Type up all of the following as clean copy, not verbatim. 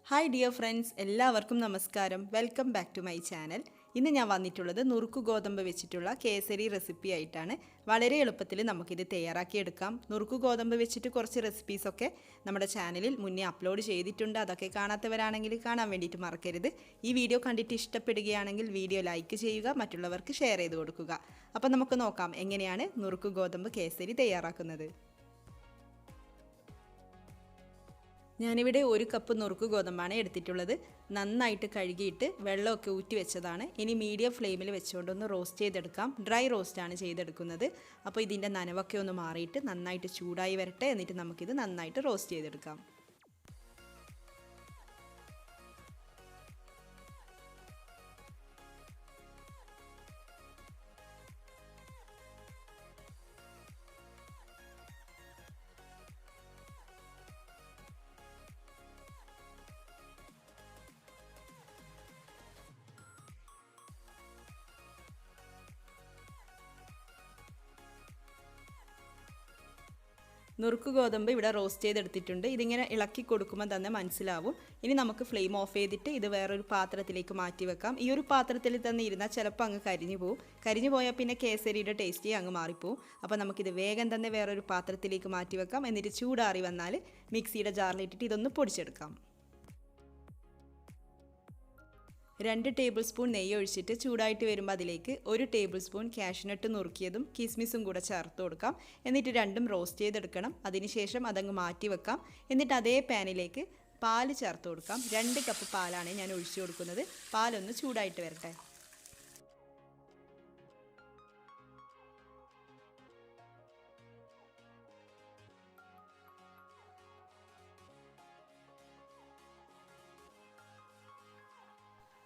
Hi dear friends, എല്ലാവർക്കും നമസ്കാരം. Welcome back to my channel. ഇന്ന് ഞാൻ വന്നിട്ടുള്ളത് നുറുക്ക് ഗോതമ്പ് വെച്ചിട്ടുള്ള കേസരി റെസിപ്പി ആയിട്ടാണ്. വളരെ എളുപ്പത്തിൽ നമുക്കിത് തയ്യാറാക്കിയെടുക്കാം. നുറുക്ക് ഗോതമ്പ് വെച്ചിട്ട് കുറച്ച് റെസിപ്പീസൊക്കെ നമ്മുടെ ചാനലിൽ മുന്നേ അപ്ലോഡ് ചെയ്തിട്ടുണ്ട്. അതൊക്കെ കാണാത്തവരാണെങ്കിൽ കാണാൻ വേണ്ടിയിട്ട് മറക്കരുത്. ഈ വീഡിയോ കണ്ടിട്ട് ഇഷ്ടപ്പെടുകയാണെങ്കിൽ വീഡിയോ ലൈക്ക് ചെയ്യുക, മറ്റുള്ളവർക്ക് ഷെയർ ചെയ്ത് കൊടുക്കുക. അപ്പോൾ നമുക്ക് നോക്കാം എങ്ങനെയാണ് നുറുക്ക് ഗോതമ്പ് കേസരി തയ്യാറാക്കുന്നത്. ഞാനിവിടെ 1 കപ്പ് നുറുക്ക് ഗോതമ്പാണ് എടുത്തിട്ടുള്ളത്. നന്നായിട്ട് കഴുകിയിട്ട് വെള്ളമൊക്കെ ഊറ്റി വെച്ചതാണ്. ഇനി മീഡിയം ഫ്ലെയിമിൽ വെച്ചുകൊണ്ടൊന്ന് റോസ്റ്റ് ചെയ്തെടുക്കാം. ഡ്രൈ റോസ്റ്റാണ് ചെയ്തെടുക്കുന്നത്. അപ്പോൾ ഇതിൻ്റെ നനവൊക്കെ ഒന്ന് മാറിയിട്ട് നന്നായിട്ട് ചൂടായി വരട്ടെ. എന്നിട്ട് നമുക്കിത് നന്നായിട്ട് റോസ്റ്റ് ചെയ്തെടുക്കാം. നുറുക്ക് ഗോതമ്പ് ഇവിടെ റോസ്റ്റ് ചെയ്തെടുത്തിട്ടുണ്ട്. ഇതിങ്ങനെ ഇളക്കി കൊടുക്കുമ്പോൾ തന്നെ മനസ്സിലാവും. ഇനി നമുക്ക് ഫ്ലെയിം ഓഫ് ചെയ്തിട്ട് ഇത് വേറൊരു പാത്രത്തിലേക്ക് മാറ്റി വെക്കാം. ഈ ഒരു പാത്രത്തിൽ തന്നെ ഇരുന്നാൽ ചിലപ്പോൾ അങ്ങ് കരിഞ്ഞു പോവും. കരിഞ്ഞു പോയാൽ പിന്നെ കേസരിയുടെ ടേസ്റ്റ് അങ്ങ് മാറിപ്പോവും. അപ്പോൾ നമുക്കിത് വേഗം തന്നെ വേറൊരു പാത്രത്തിലേക്ക് മാറ്റി വെക്കാം. എന്നിട്ട് ചൂടാറി വന്നാൽ മിക്സിയുടെ ജാറിലിട്ടിട്ട് ഇതൊന്ന് പൊടിച്ചെടുക്കാം. 2 ടേബിൾ സ്പൂൺ നെയ്യ് ഒഴിച്ചിട്ട് ചൂടായിട്ട് വരുമ്പോൾ അതിലേക്ക് 1 ടേബിൾ സ്പൂൺ കാഷ്നട്ട് നുറുക്കിയതും കിസ്മിസും കൂടെ ചേർത്ത് കൊടുക്കാം. എന്നിട്ട് രണ്ടും റോസ്റ്റ് ചെയ്തെടുക്കണം. അതിനുശേഷം അതങ്ങ് മാറ്റി വെക്കാം. എന്നിട്ട് അതേ പാനിലേക്ക് പാല് ചേർത്ത് കൊടുക്കാം. 2 കപ്പ് പാലാണ് ഞാൻ ഒഴിച്ചു കൊടുക്കുന്നത്. പാലൊന്ന് ചൂടായിട്ട് വരട്ടെ.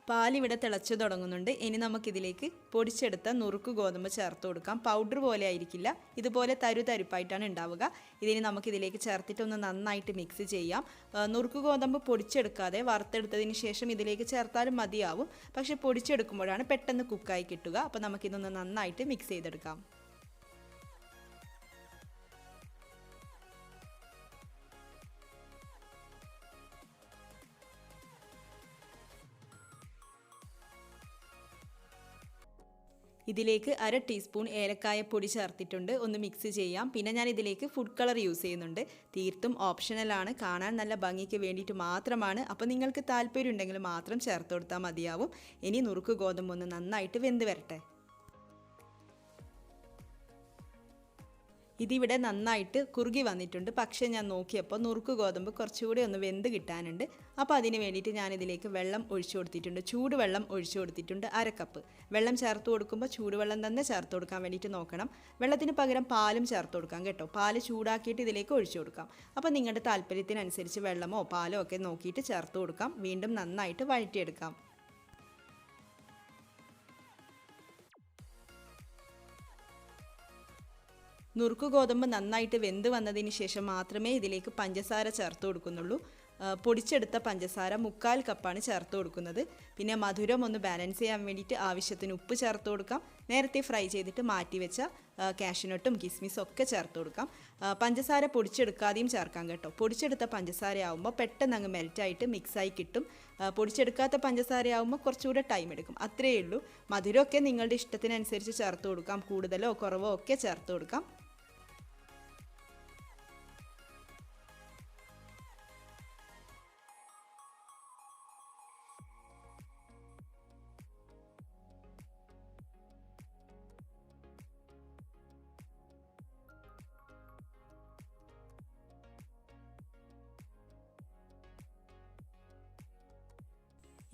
പാലിവിടെ തിളച്ചു തുടങ്ങുന്നുണ്ട്. ഇനി നമുക്കിതിലേക്ക് പൊടിച്ചെടുത്ത നുറുക്ക് ഗോതമ്പ് ചേർത്ത് കൊടുക്കാം. പൗഡർ പോലെ ആയിരിക്കില്ല, ഇതുപോലെ തരുപ്പായിട്ടാണ് ഉണ്ടാവുക. ഇതിന് നമുക്കിതിലേക്ക് ചേർത്തിട്ടൊന്ന് നന്നായിട്ട് മിക്സ് ചെയ്യാം. നുറുക്ക് ഗോതമ്പ് പൊടിച്ചെടുക്കാതെ വറുത്തെടുത്തതിന് ശേഷം ഇതിലേക്ക് ചേർത്താലും മതിയാവും. പക്ഷേ പൊടിച്ചെടുക്കുമ്പോഴാണ് പെട്ടെന്ന് കുക്കായി കിട്ടുക. അപ്പോൾ നമുക്കിതൊന്ന് നന്നായിട്ട് മിക്സ് ചെയ്തെടുക്കാം. ഇതിലേക്ക് 1/2 ടീസ്പൂൺ ഏലക്കായ പൊടി ചേർത്തിട്ടുണ്ട്. ഒന്ന് മിക്സ് ചെയ്യാം. പിന്നെ ഞാൻ ഇതിലേക്ക് ഫുഡ് കളർ യൂസ് ചെയ്യുന്നുണ്ട്. തീർത്തും ഓപ്ഷണലാണ്, കാണാൻ നല്ല ഭംഗിക്ക് വേണ്ടിയിട്ട് മാത്രമാണ്. അപ്പോൾ നിങ്ങൾക്ക് താല്പര്യം ഉണ്ടെങ്കിൽ മാത്രം ചേർത്ത് കൊടുത്താൽ മതിയാവും. ഇനി നുറുക്ക് ഗോതമ്പ് ഒന്ന് നന്നായിട്ട് വെന്ത് വരട്ടെ. ഇതിവിടെ നന്നായിട്ട് കുറുകി വന്നിട്ടുണ്ട്. പക്ഷേ ഞാൻ നോക്കിയപ്പോൾ നുറുക്ക് ഗോതമ്പ് കുറച്ചുകൂടി ഒന്ന് വെന്ത് കിട്ടാനുണ്ട്. അപ്പോൾ അതിന് വേണ്ടിയിട്ട് ഞാനിതിലേക്ക് വെള്ളം ഒഴിച്ചു കൊടുത്തിട്ടുണ്ട്. ചൂടുവെള്ളം ഒഴിച്ചു കൊടുത്തിട്ടുണ്ട്. 1/2 കപ്പ് വെള്ളം ചേർത്ത് കൊടുക്കുമ്പോൾ ചൂടുവെള്ളം തന്നെ ചേർത്ത് കൊടുക്കാൻ വേണ്ടിയിട്ട് നോക്കണം. വെള്ളത്തിന് പകരം പാലും ചേർത്ത് കൊടുക്കാം കേട്ടോ. പാല് ചൂടാക്കിയിട്ട് ഇതിലേക്ക് ഒഴിച്ചു കൊടുക്കാം. അപ്പോൾ നിങ്ങളുടെ താല്പര്യത്തിനനുസരിച്ച് വെള്ളമോ പാലോ ഒക്കെ നോക്കിയിട്ട് ചേർത്ത് കൊടുക്കാം. വീണ്ടും നന്നായിട്ട് വഴറ്റിയെടുക്കാം. നുറുക്ക് ഗോതമ്പ് നന്നായിട്ട് വെന്ത് വന്നതിന് ശേഷം മാത്രമേ ഇതിലേക്ക് പഞ്ചസാര ചേർത്ത് കൊടുക്കുന്നുള്ളൂ. പൊടിച്ചെടുത്ത പഞ്ചസാര 1/4 കപ്പാണ് ചേർത്ത് കൊടുക്കുന്നത്. പിന്നെ മധുരം ഒന്ന് ബാലൻസ് ചെയ്യാൻ വേണ്ടിയിട്ട് ആവശ്യത്തിന് ഉപ്പ് ചേർത്ത് കൊടുക്കാം. നേരത്തെ ഫ്രൈ ചെയ്തിട്ട് മാറ്റി വെച്ച കാഷ്നട്ടും കിസ്മിസും ഒക്കെ ചേർത്ത് കൊടുക്കാം. പഞ്ചസാര പൊടിച്ചെടുക്കാതെയും ചേർക്കാം കേട്ടോ. പൊടിച്ചെടുത്ത പഞ്ചസാര ആകുമ്പോൾ പെട്ടെന്ന് അങ്ങ് മെൽറ്റായിട്ട് മിക്സായി കിട്ടും. പൊടിച്ചെടുക്കാത്ത പഞ്ചസാര ആകുമ്പോൾ കുറച്ചുകൂടെ ടൈം എടുക്കും. അത്രയേ ഉള്ളൂ. മധുരമൊക്കെ നിങ്ങളുടെ ഇഷ്ടത്തിനനുസരിച്ച് ചേർത്ത് കൊടുക്കാം. കൂടുതലോ കുറവോ ഒക്കെ ചേർത്ത് കൊടുക്കാം.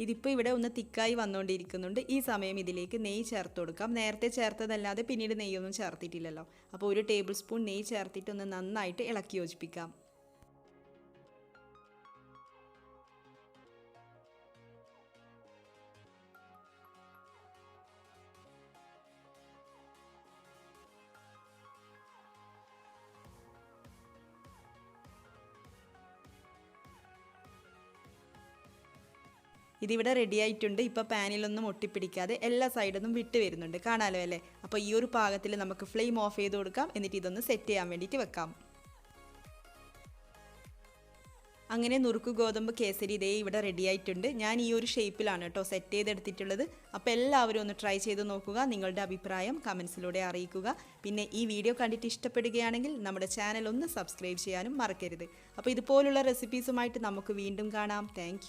ഇതിപ്പോൾ ഇവിടെ ഒന്ന് തിക്കായി വന്നുകൊണ്ടിരിക്കുന്നുണ്ട്. ഈ സമയം ഇതിലേക്ക് നെയ്യ് ചേർത്ത് കൊടുക്കാം. നേരത്തെ ചേർത്തതല്ലാതെ പിന്നീട് നെയ്യൊന്നും ചേർത്തിട്ടില്ലല്ലോ. അപ്പോൾ 1 ടേബിൾ സ്പൂൺ നെയ്യ് ചേർത്തിട്ട് ഒന്ന് നന്നായിട്ട് ഇളക്കി യോജിപ്പിക്കാം. ഇതിവിടെ റെഡി ആയിട്ടുണ്ട്. ഇപ്പോൾ പാനിലൊന്നും ഒട്ടിപ്പിടിക്കാതെ എല്ലാ സൈഡൊന്നും വിട്ട് വരുന്നുണ്ട്. കാണാലോ അല്ലേ? അപ്പോൾ ഈ ഒരു പാകത്തിൽ നമുക്ക് ഫ്ലെയിം ഓഫ് ചെയ്ത് കൊടുക്കാം. എന്നിട്ട് ഇതൊന്ന് സെറ്റ് ചെയ്യാൻ വേണ്ടിയിട്ട് വെക്കാം. അങ്ങനെ നുറുക്ക് ഗോതമ്പ് കേസരി ഇതേ ഇവിടെ റെഡി ആയിട്ടുണ്ട്. ഞാൻ ഈ ഒരു ഷേപ്പിലാണ് കേട്ടോ സെറ്റ് ചെയ്തെടുത്തിട്ടുള്ളത്. അപ്പോൾ എല്ലാവരും ഒന്ന് ട്രൈ ചെയ്ത് നോക്കുക. നിങ്ങളുടെ അഭിപ്രായം കമൻസിലൂടെ അറിയിക്കുക. പിന്നെ ഈ വീഡിയോ കണ്ടിട്ട് ഇഷ്ടപ്പെടുകയാണെങ്കിൽ നമ്മുടെ ചാനൽ ഒന്ന് സബ്സ്ക്രൈബ് ചെയ്യാനും മറക്കരുത്. അപ്പോൾ ഇതുപോലുള്ള റെസിപ്പീസുമായിട്ട് നമുക്ക് വീണ്ടും കാണാം. താങ്ക്